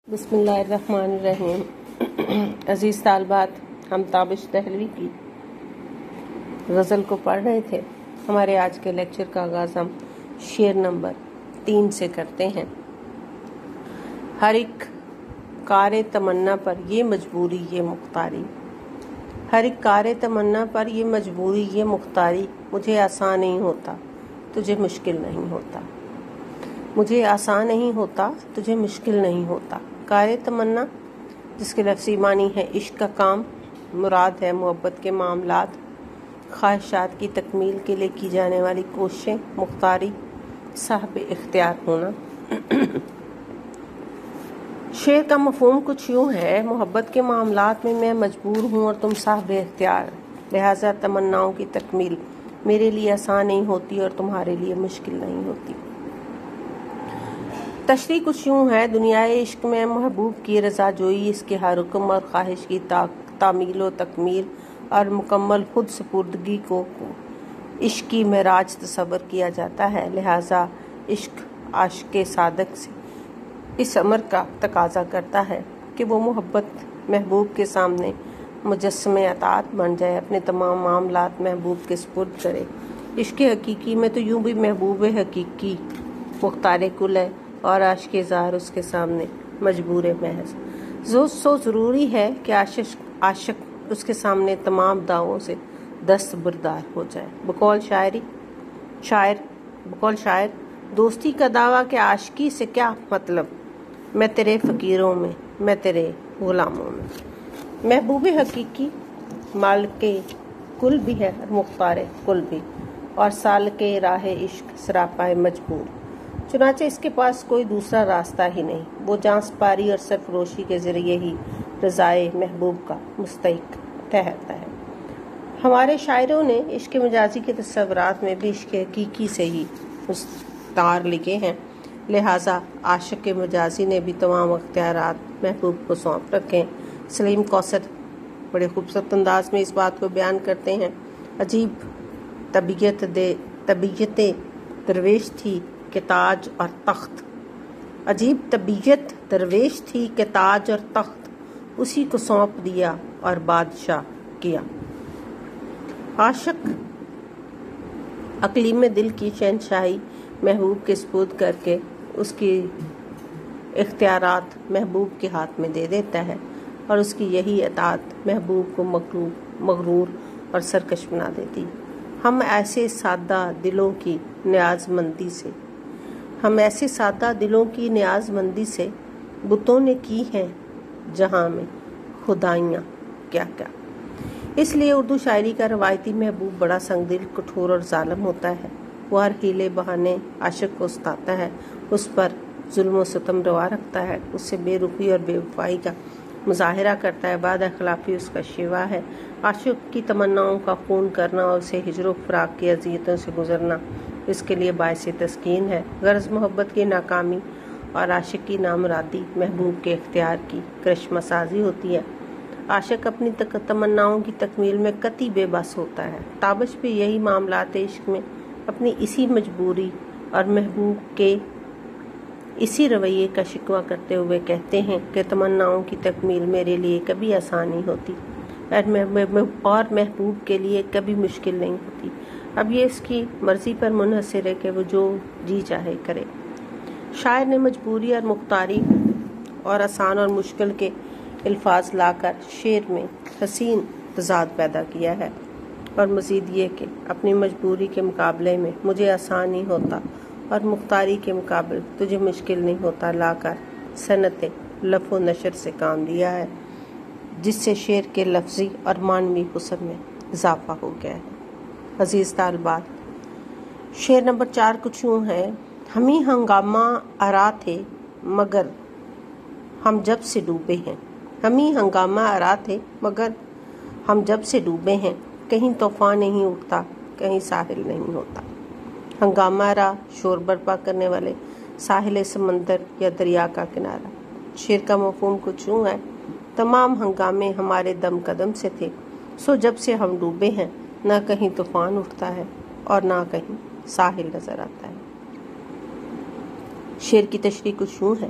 بسم اللہ الرحمن الرحیم۔ عزیز طالبات، ہم تابش دہلوی کی غزل کو پڑھ رہے تھے۔ ہمارے آج کے لیکچر کا آغاز ہم شعر نمبر 3 سے کرتے ہیں۔ ہر ایک کار تمنا پر یہ مجبوری یہ مختاری، ہر ایک کار تمنا پر یہ مجبوری یہ مختاری، مجھے آسان نہیں ہوتا تجھے مشکل نہیں ہوتا، مجھے آسان نہیں ہوتا تجھے مشکل نہیں ہوتا۔ کار تمنا جس کے لفظی معنی ہے عشق کا کام، مراد ہے محبت کے معاملات، خواہشات کی تکمیل کے لیے کی جانے والی کوششیں، مختاری صاحب اختیار ہونا۔ شعر کا مفہوم کچھ یوں ہے: محبت کے معاملات میں میں مجبور ہوں اور تم صاحب اختیار، لہٰذا تمناؤں کی تکمیل میرے لیے آسان نہیں ہوتی اور تمہارے لیے مشکل نہیں ہوتی۔ تشریح کچھ یوں ہے: دنیائے عشق میں محبوب کی رضا جوئی، اس کے ہر حکم اور خواہش کی تعمیل و تکمیل اور مکمل خود سپردگی کو عشق کی معراج تصور کیا جاتا ہے، لہٰذا عشق عاشق صادق سے اس امر کا تقاضا کرتا ہے کہ وہ محبت محبوب کے سامنے مجسم اطاعت بن جائے، اپنے تمام معاملات محبوب کے سپرد کرے۔ عشق حقیقی میں تو یوں بھی محبوب حقیقی مختار کل ہے اور عاشق ظاہر اس کے سامنے مجبور محض۔ سو ضروری ہے کہ عاشق اس کے سامنے تمام داؤں سے دستبردار ہو جائے۔ بقول شاعر دوستی کا دعویٰ کہ عاشقی سے کیا مطلب، میں تیرے فقیروں میں، میں تیرے غلاموں میں۔ محبوب حقیقی مالک کل بھی ہے اور مختار کل بھی، اور سالک راہ عشق سراپا مجبور، چنانچہ اس کے پاس کوئی دوسرا راستہ ہی نہیں، وہ جاں سپاری اور سرفروشی کے ذریعے ہی رضائے محبوب کا مستحق ٹھہرتا ہے۔ ہمارے شاعروں نے عشق مجازی کے تصورات میں بھی عشق حقیقی سے ہی مستعار لکھے ہیں، لہٰذا عاشق مجازی نے بھی تمام اختیارات محبوب کو سونپ رکھے ہیں۔ سلیم کوثر بڑے خوبصورت انداز میں اس بات کو بیان کرتے ہیں: عجیب طبیعت درویش تھی کہ تاج اور تخت، عجیب طبیعت درویش تھی کہ تاج اور تخت اسی کو سونپ دیا اور بادشاہ کیا۔ عاشق اقلیم دل کی شہنشاہی محبوب کے سپرد کر کے اس کی اختیارات محبوب کے ہاتھ میں دے دیتا ہے، اور اس کی یہی اطاعت محبوب کو مغرور اور سرکش بنا دیتی۔ ہم ایسے سادہ دلوں کی نیاز مندی سے بتوں نے کی ہیں جہاں میں خدائیاں کیا کیا۔ اس لیے اردو شاعری کا روایتی محبوب بڑا سنگ دل، کٹھور اور ظالم ہوتا ہے۔ وہ ہر ہیلے بہانے عاشق کو ستاتا ہے، اس پر ظلم و ستم روا رکھتا ہے، اس سے بے رخی اور بے وفائی کا مظاہرہ کرتا ہے، بعد اخلاقی اس کا شیوا ہے۔ عاشق کی تمناؤں کا خون کرنا اور اسے ہجر و فراق کی اذیتوں سے گزرنا اس کے لیے باعث تسکین ہے۔ غرض محبت کی ناکامی اور عاشق کی نامرادی محبوب کے اختیار کی کرشمہ سازی ہوتی ہے۔ عاشق اپنی تمناؤں کی تکمیل میں قطعی بے بس ہوتا ہے۔ تابش بھی یہی معاملات عشق میں اپنی اسی مجبوری اور محبوب کے اسی رویے کا شکوہ کرتے ہوئے کہتے ہیں کہ تمناؤں کی تکمیل میرے لیے کبھی آسان نہیں ہوتی اور محبوب کے لیے کبھی مشکل نہیں ہوتی، اب یہ اس کی مرضی پر منحصر ہے کہ وہ جو جی چاہے کرے۔ شاعر نے مجبوری اور مختاری اور آسان اور مشکل کے الفاظ لا کر شعر میں حسین تضاد پیدا کیا ہے، اور مزید یہ کہ اپنی مجبوری کے مقابلے میں مجھے آسان نہیں ہوتا اور مختاری کے مقابل تجھے مشکل نہیں ہوتا لا کر صنعت لف و نشر سے کام لیا ہے، جس سے شعر کے لفظی اور معنوی حسن میں اضافہ ہو گیا ہے۔ عزیز طالبات، شعر نمبر 4 کچھ یوں ہے: ہمیں ہنگامہ آرا تھے مگر ہم جب سے ڈوبے ہیں، ہمیں ہنگامہ آرا تھے مگر ہم جب سے ڈوبے ہیں، کہیں طوفان نہیں اٹھتا کہیں ساحل نہیں ہوتا۔ ہنگامہ آرا شور برپا کرنے والے ساحل سمندر یا دریا کا کنارہ۔ شعر کا مفہوم کچھ یوں ہے: تمام ہنگامے ہمارے دم قدم سے تھے، سو جب سے ہم ڈوبے ہیں نہ کہیں طوفان اٹھتا ہے اور نہ کہیں ساحل نظر آتا ہے۔ شعر کی تشریح کچھ یوں ہے: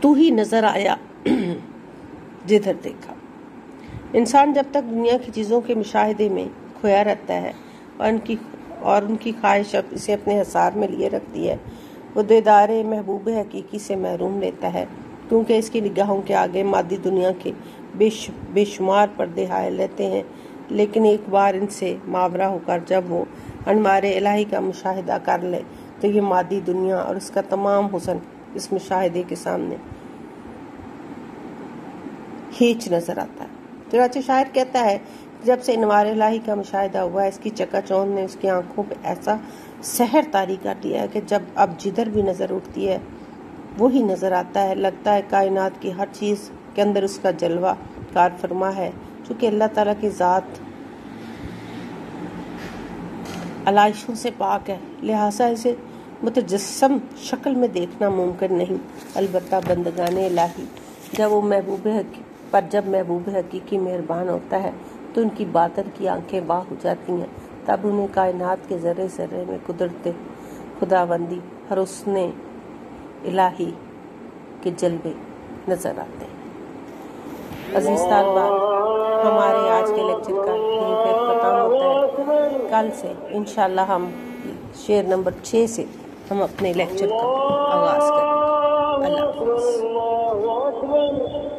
تو ہی نظر آیا جدھر دیکھا۔ انسان جب تک دنیا کی چیزوں کے مشاہدے میں کھویا رہتا ہے اور ان کی خواہش اسے اپنے حصار میں لیے رکھتی ہے، وہ دیدار محبوب حقیقی سے محروم لیتا ہے، کیونکہ اس کی نگاہوں کے آگے مادی دنیا کے بے شمار پردے حائل رہتے ہیں۔ لیکن ایک بار ان سے ماورا ہو کر جب وہ انوار الہی کا مشاہدہ کر لے تو یہ مادی دنیا اور اس کا تمام حسن اس مشاہدے کے سامنے ہیچ نظر آتا ہے۔ چنانچہ شاعر کہتا ہے کہ جب سے انوار الہی کا مشاہدہ ہوا، اس کی چکا چوندھ نے اس کی آنکھوں پہ ایسا سحر طاری کر دیا ہے کہ جب اب جدھر بھی نظر اٹھتی ہے وہی نظر آتا ہے۔ لگتا ہے کائنات کی ہر چیز کے اندر اس کا جلوہ کار فرما ہے۔ چونکہ اللہ تعالیٰ کی ذات علائشوں سے پاک ہے، لہٰذا اسے متجسم شکل میں دیکھنا ممکن نہیں۔ البتہ بندگان الہی جب محبوب حقیقی مہربان ہوتا ہے تو ان کی باطن کی آنکھیں واہ ہو جاتی ہیں، تب انہیں کائنات کے ذرے ذرے میں قدرت خداوندی اور حسن الہی کے جلوے نظر آتے ہیں۔ عزیز طالبان، ہمارے آج کے لیکچر کا یہیں پہ اختتام ہوتا ہے۔ کل سے انشاءاللہ ہم شعر نمبر 6 سے ہم اپنے لیکچر کا آغاز کریں گے۔ اللہ حافظ۔